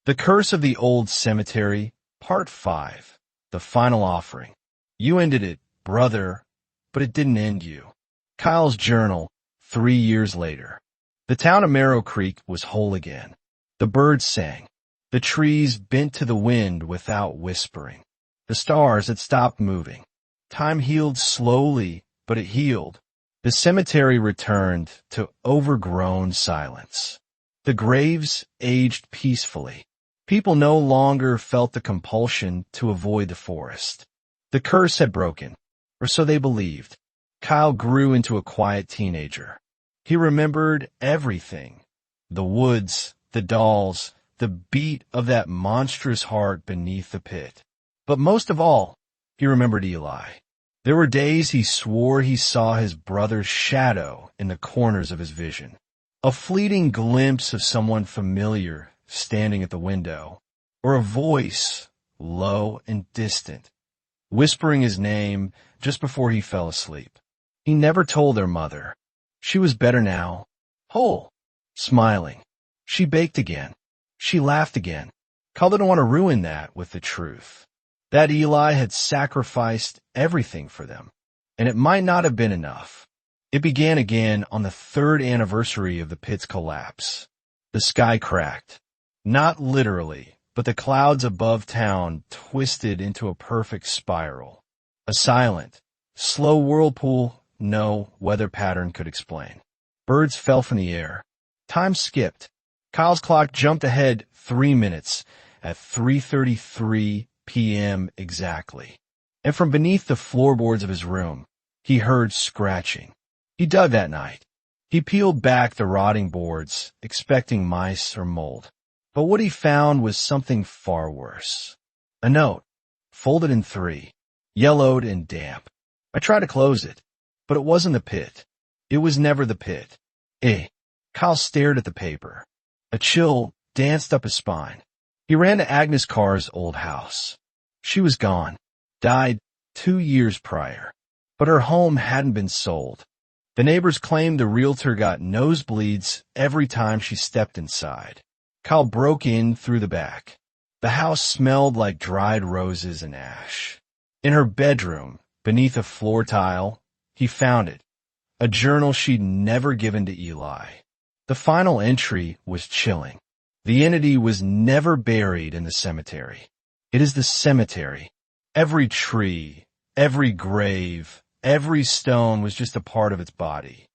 The Curse of the Old Cemetery, Part 5. The Final Offering. You ended it, brother, but it didn't end you. Kyle's journal, 3 years later. The town of Marrow Creek was whole again. The birds sang. The trees bent to the wind without whispering. The stars had stopped moving. Time healed slowly, but it healed. The cemetery returned to overgrown silence. The graves aged peacefully. People no longer felt the compulsion to avoid the forest. The curse had broken, or so they believed. Kyle grew into a quiet teenager. He remembered everything. The woods, the dolls, the beat of that monstrous heart beneath the pit. But most of all, he remembered Eli. There were days he swore he saw his brother's shadow in the corners of his vision. A fleeting glimpse of someone familiar standing at the window, or a voice, low and distant, whispering his name just before he fell asleep. He never told their mother. She was better now, whole, smiling. She baked again. She laughed again. Kyle didn't want to ruin that with the truth. That Eli had sacrificed everything for them, and it might not have been enough. It began again on the 3rd anniversary of the pit's collapse. The sky cracked. Not literally, but the clouds above town twisted into a perfect spiral. A silent, slow whirlpool no weather pattern could explain. Birds fell from the air. Time skipped. Kyle's clock jumped ahead 3 minutes at 3:33 p.m. exactly. And from beneath the floorboards of his room, he heard scratching. He dug that night. He peeled back the rotting boards, expecting mice or mold. But what he found was something far worse. A note, folded in 3, yellowed and damp. I tried to close it, but it wasn't the pit. It was never the pit. Kyle stared at the paper. A chill danced up his spine. He ran to Agnes Carr's old house. She was gone, died 2 years prior, but her home hadn't been sold. The neighbors claimed the realtor got nosebleeds every time she stepped inside. Kyle broke in through the back. The house smelled like dried roses and ash. In her bedroom, beneath a floor tile, he found it, a journal she'd never given to Eli. The final entry was chilling. The entity was never buried in the cemetery. It is the cemetery. Every tree, every grave, every stone was just a part of its body.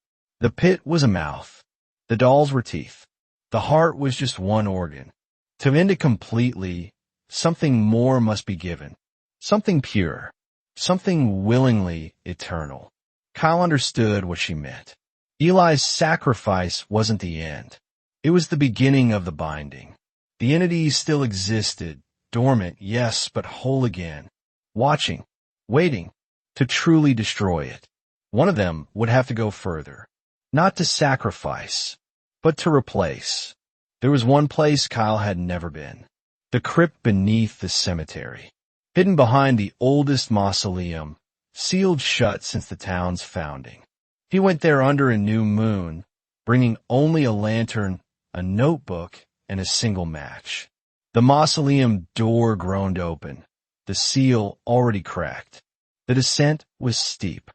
The pit was a mouth. The dolls were teeth. The heart was just one organ. To end it completely, something more must be given. Something pure. Something willingly eternal. Kyle understood what she meant. Eli's sacrifice wasn't the end. It was the beginning of the binding. The entity still existed, dormant, yes, but whole again. Watching, waiting, to truly destroy it. One of them would have to go further. Not to sacrifice, but to replace. There was one place Kyle had never been. The crypt beneath the cemetery. Hidden behind the oldest mausoleum, sealed shut since the town's founding. He went there under a new moon, bringing only a lantern, a notebook, and a single match. The mausoleum door groaned open, the seal already cracked. The descent was steep.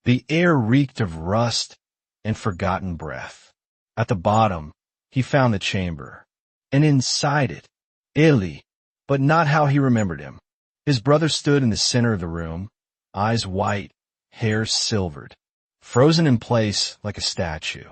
The air reeked of rust and forgotten breath. At the bottom, he found the chamber, and inside it, Eli, but not how he remembered him. His brother stood in the center of the room, eyes white, hair silvered, frozen in place like a statue.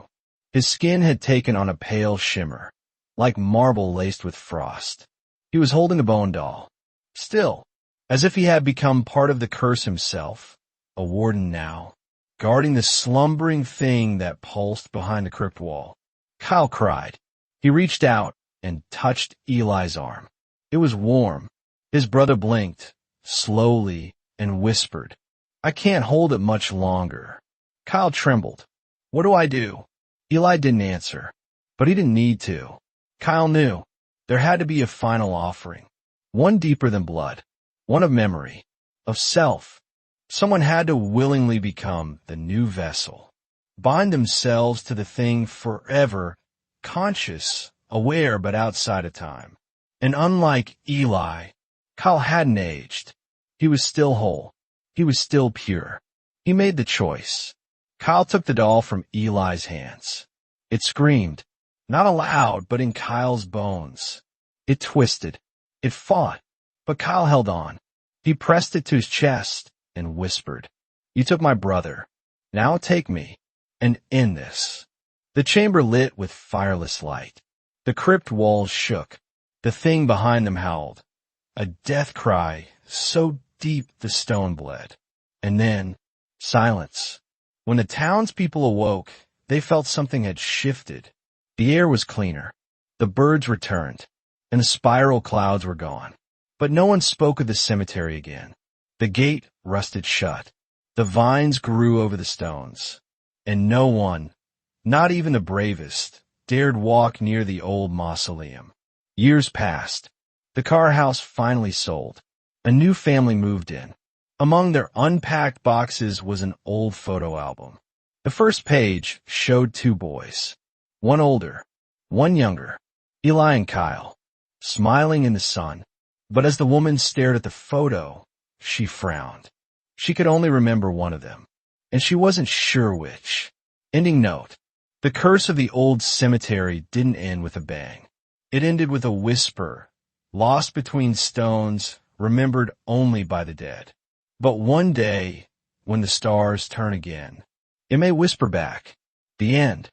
His skin had taken on a pale shimmer, like marble laced with frost. He was holding a bone doll, still, as if he had become part of the curse himself, a warden now, guarding the slumbering thing that pulsed behind the crypt wall. Kyle cried. He reached out and touched Eli's arm. It was warm. His brother blinked, slowly, and whispered, "I can't hold it much longer." Kyle trembled. "What do I do?" Eli didn't answer, but he didn't need to. Kyle knew. There had to be a final offering. One deeper than blood. One of memory. Of self. Someone had to willingly become the new vessel. Bind themselves to the thing forever, conscious, aware but outside of time. And unlike Eli, Kyle hadn't aged. He was still whole. He was still pure. He made the choice. Kyle took the doll from Eli's hands. It screamed, not aloud, but in Kyle's bones. It twisted. It fought. But Kyle held on. He pressed it to his chest and whispered, "You took my brother. Now take me and end this." The chamber lit with fireless light. The crypt walls shook. The thing behind them howled. A death cry so deep the stone bled. And then, silence. When the townspeople awoke, they felt something had shifted. The air was cleaner. The birds returned, and the spiral clouds were gone. But no one spoke of the cemetery again. The gate rusted shut. The vines grew over the stones. And no one, not even the bravest, dared walk near the old mausoleum. Years passed. The Carr house finally sold. A new family moved in. Among their unpacked boxes was an old photo album. The first page showed two boys, one older, one younger, Eli and Kyle, smiling in the sun. But as the woman stared at the photo, she frowned. She could only remember one of them, and she wasn't sure which. Ending note. The curse of the old cemetery didn't end with a bang. It ended with a whisper, lost between stones, remembered only by the dead. But one day, when the stars turn again, it may whisper back, the end.